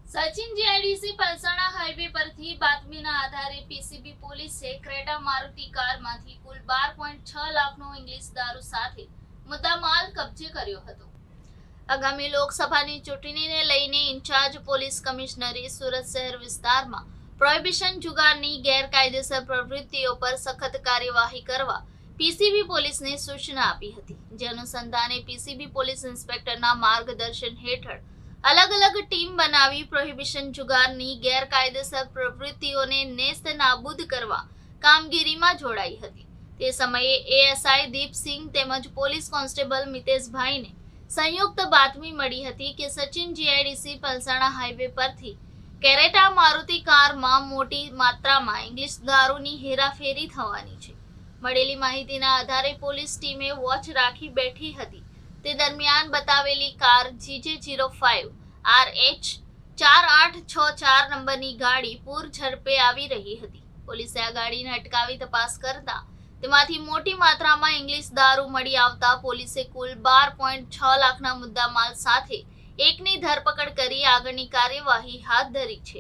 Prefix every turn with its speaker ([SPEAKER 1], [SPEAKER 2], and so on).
[SPEAKER 1] Sachin GIDC Palsana highway પરથી બાતમીના આધારે પીસીબી પોલીસે ક્રેટા મારુતિ કારમાંથી કુલ 12.6 લાખનો ઇંગ્લિશ દારૂ સાથે મુદ્દામાલ કબજે કર્યો હતો। આગામી લોકસભાની ચૂંટણીને લઈને ઇન્ચાર્જ પોલીસ કમિશનરે સુરત શહેર વિસ્તારમાં પ્રોહિબિશન જુગારની ગેરકાયદેસર પ્રવૃત્તિઓ પર સખત કાર્યવાહી કરવા પીસીબી પોલીસને સૂચના આપી હતી। જે અનુસંધાને પીસીબી પોલીસ ઇન્સ્પેક્ટરના માર્ગદર્શન હેઠળ अलग अलग टीम बनावी प्रोहिबिशन जुगाરની ગેરકાયદેસર પ્રવૃત્તિઓને નેસ્ત નાબૂદ કરવા કામગીરીમાં જોડાઈ હતી। તે સમયે એએસઆઈ દીપસિંહ તેમજ પોલીસ કોન્સ્ટેબલ મિતેશભાઈને સંયુક્ત બાતમી મળી હતી કે સચિન જીઆઈડીસી પલસાણા હાઈવે પરથી ક્રેટા મારુતિ કારમાં મોટી માત્રામાં ઇંગ્લિશ દારૂની હેરાફેરી થવાની છે। મળેલી માહિતીના આધારે પોલીસ ટીમે વોચ રાખી બેઠી હતી। તે દરમિયાન બતાવેલી કાર GJ05 RH 4864 નંબરની ગાડી પૂર ઝડપે આવી રહી હતી। પોલીસે આ ગાડીને અટકાવી તપાસ કરતા તેમાંથી મોટી માત્રામાં ઇંગ્લિશ દારૂ મળી આવતા પોલીસે કુલ 12.6 લાખના મુદ્દામાલ સાથે એકની ધરપકડ કરી આગળની કાર્યવાહી હાથ ધરી છે।